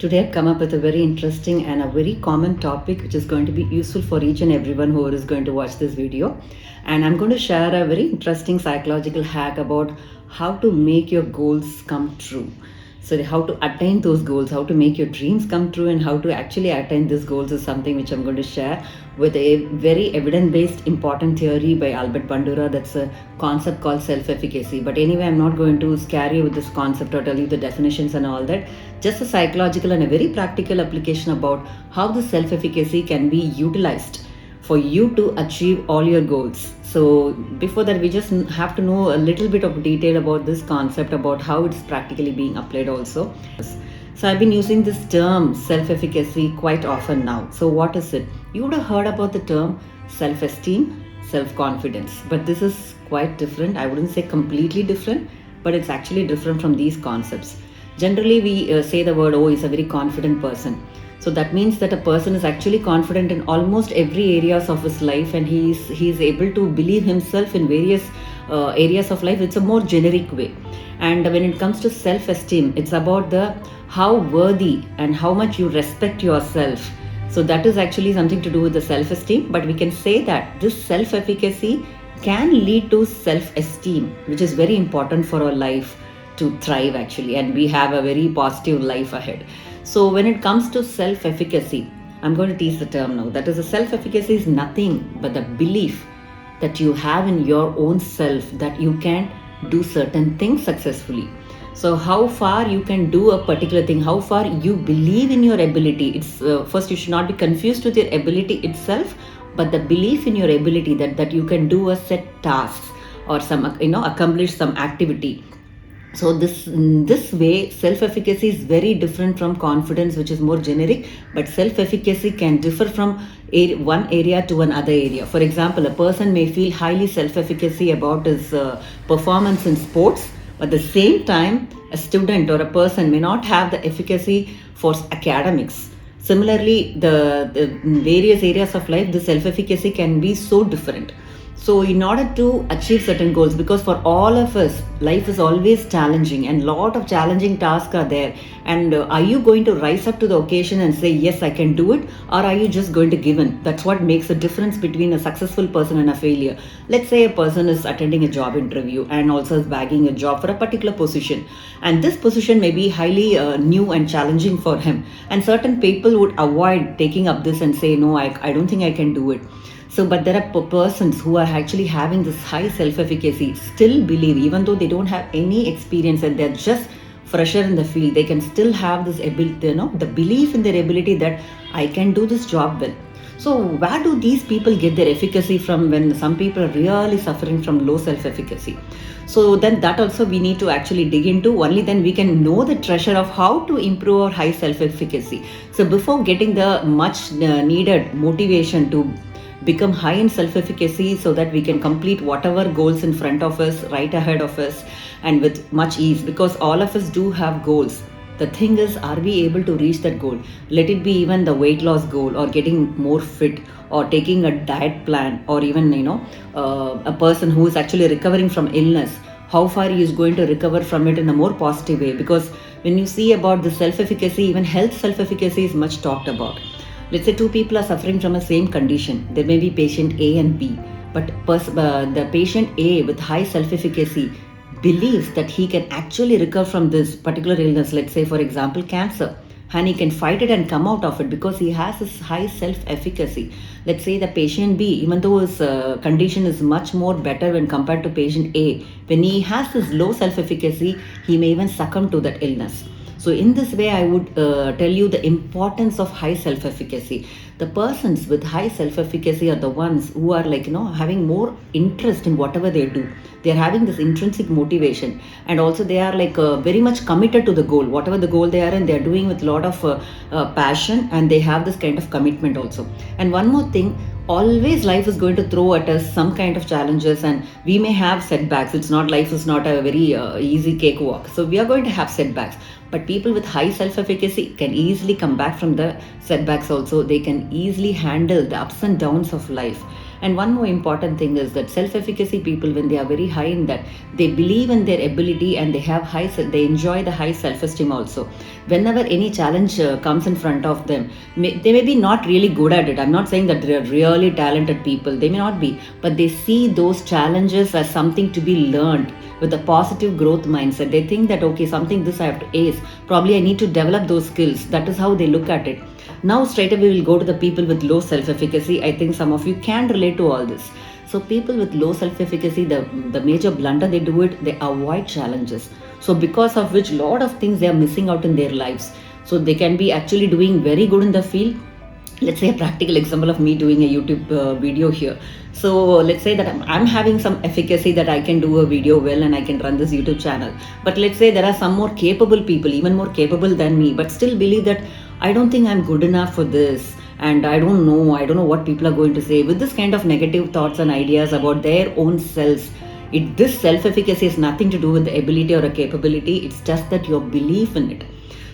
Today I've come up with a very interesting and a very common topic which is going to be useful for each and everyone who is going to watch this video. And I'm going to share a very interesting psychological hack about how to make your goals come true. So how to attain those goals, how to make your dreams come true, and how to actually attain these goals is something which I'm going to share with a very evidence-based important theory by Albert Bandura. That's a concept called self-efficacy. But anyway, I'm not going to scare you with this concept or tell you the definitions and all that. Just a psychological and a very practical application about how the self-efficacy can be utilized for you to achieve all your goals. So before that, we just have to know a little bit of detail about this concept, about how it's practically being applied also. So I've been using this term self-efficacy quite often now. So what is it? You would have heard about the term self-esteem, self-confidence, but this is quite different. I wouldn't say completely different, but it's actually different from these concepts. Generally, we say the word, oh, he's a very confident person. So that means that a person is actually confident in almost every areas of his life, and he's able to believe himself in various areas of life. It's a more generic way. And when it comes to self-esteem, it's about the how worthy and how much you respect yourself. So that is actually something to do with the self-esteem. But we can say that this self-efficacy can lead to self-esteem, which is very important for our life to thrive actually, and we have a very positive life ahead. So when it comes to self-efficacy, I'm going to teach the term now. That is, a self-efficacy is nothing but the belief that you have in your own self that you can do certain things successfully. So how far you can do a particular thing, how far you believe in your ability. It's first, you should not be confused with your ability itself, but the belief in your ability that you can do a set tasks or some accomplish some activity. So this way, self-efficacy is very different from confidence, which is more generic. But self-efficacy can differ from one area to another area. For example, a person may feel highly self-efficacy about his performance in sports, but at the same time, a student or a person may not have the efficacy for academics. Similarly, the various areas of life, the self-efficacy can be so different. So in order to achieve certain goals, because for all of us, life is always challenging and lot of challenging tasks are there. And are you going to rise up to the occasion and say, yes, I can do it? Or are you just going to give in? That's what makes a difference between a successful person and a failure. Let's say a person is attending a job interview and also is bagging a job for a particular position. And this position may be highly new and challenging for him. And certain people would avoid taking up this and say, no, I don't think I can do it. So, but there are persons who are actually having this high self-efficacy, still believe, even though they don't have any experience and they're just fresher in the field, they can still have this ability, the belief in their ability that I can do this job well. So where do these people get their efficacy from when some people are really suffering from low self-efficacy? So then that also we need to actually dig into. Only then we can know the treasure of how to improve our high self-efficacy. So before getting the much needed motivation to become high in self-efficacy so that we can complete whatever goals in front of us, right ahead of us, and with much ease, because all of us do have goals. The thing is, are we able to reach that goal? Let it be even the weight loss goal, or getting more fit, or taking a diet plan, or even a person who is actually recovering from illness. How far he is going to recover from it in a more positive way? Because when you see about the self-efficacy, even health self-efficacy is much talked about. Let's say two people are suffering from the same condition. There may be patient A and B, but the patient A with high self-efficacy believes that he can actually recover from this particular illness, let's say for example cancer, and he can fight it and come out of it because he has this high self-efficacy. Let's say the patient B, even though his condition is much more better when compared to patient A, when he has this low self-efficacy, he may even succumb to that illness. So in this way, I would tell you the importance of high self-efficacy. The persons with high self-efficacy are the ones who are having more interest in whatever they do. They are having this intrinsic motivation, and also they are very much committed to the goal. Whatever the goal they are in, they are doing with a lot of passion, and they have this kind of commitment also. And one more thing, always life is going to throw at us some kind of challenges, and we may have setbacks. It's not, life is not a very easy cakewalk. So we are going to have setbacks. But people with high self-efficacy can easily come back from the setbacks also. They can easily handle the ups and downs of life. And one more important thing is that self-efficacy people, when they are very high in that, they believe in their ability and they enjoy the high self-esteem also. Whenever any challenge comes in front of them, they may be not really good at it. I'm not saying that they're really talented people. They may not be, but they see those challenges as something to be learned with a positive growth mindset. They think that, okay, something this I have to ace. Probably I need to develop those skills. That is how they look at it. Now, straight away, we'll go to the people with low self efficacy. I think some of you can relate to all this. So, people with low self efficacy, the major blunder they do it, they avoid challenges. So, because of which, lot of things they are missing out in their lives. So, they can be actually doing very good in the field. Let's say a practical example of me doing a YouTube video here. So let's say that I'm having some efficacy that I can do a video well and I can run this YouTube channel. But let's say there are some more capable people, even more capable than me, but still believe that I don't think I'm good enough for this. And I don't know what people are going to say. With this kind of negative thoughts and ideas about their own selves, this self-efficacy has nothing to do with the ability or a capability. It's just that your belief in it.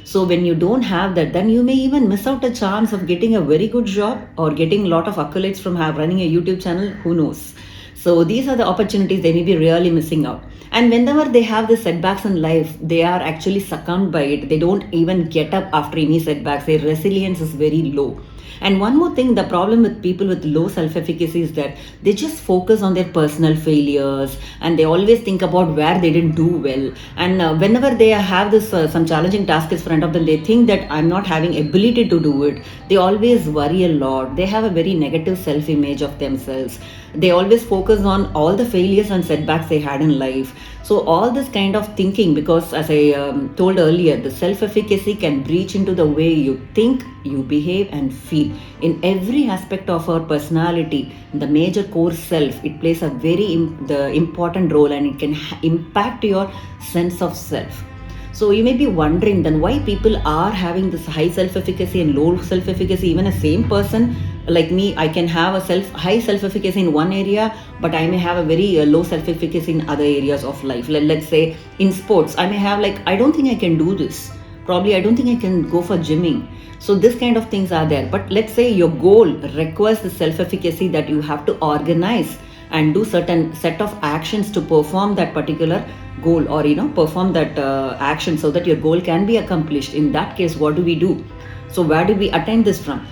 So when you don't have that, then you may even miss out a chance of getting a very good job or getting a lot of accolades from running a YouTube channel. Who knows? So these are the opportunities they may be really missing out. And whenever they have the setbacks in life, they are actually succumbed by it. They don't even get up after any setbacks. Their resilience is very low. And one more thing, the problem with people with low self-efficacy is that they just focus on their personal failures and they always think about where they didn't do well. And whenever they have this some challenging task in front of them, they think that I'm not having ability to do it. They always worry a lot. They have a very negative self-image of themselves. They always focus on all the failures and setbacks they had in life. So all this kind of thinking, because as I told earlier, the self-efficacy can breach into the way you think, you behave and feel. In every aspect of our personality, the major core self, it plays a very important role, and it can impact your sense of self. So you may be wondering then why people are having this high self-efficacy and low self-efficacy. Even a same person like me, I can have a high self-efficacy in one area, but I may have a very low self-efficacy in other areas of life. Let's say in sports, I may have I don't think I can do this. Probably I don't think I can go for gymming. So this kind of things are there. But let's say your goal requires the self-efficacy that you have to organize and do certain set of actions to perform that particular goal, or perform that action so that your goal can be accomplished. In that case, what do we do? So where do we attain this from?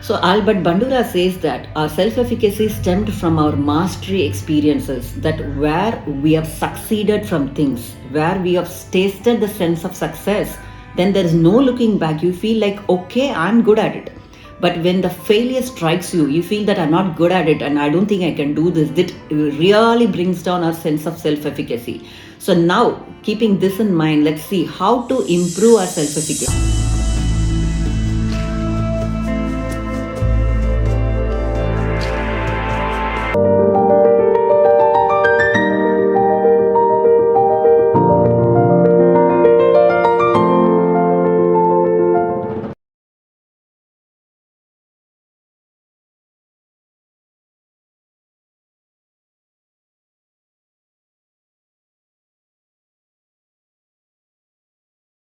So Albert Bandura says that our self-efficacy stemmed from our mastery experiences, that where we have succeeded from things, where we have tasted the sense of success, then there is no looking back. You feel like, okay, I'm good at it. But when the failure strikes you, you feel that I'm not good at it and I don't think I can do this. That really brings down our sense of self-efficacy. So now, keeping this in mind, let's see how to improve our self-efficacy.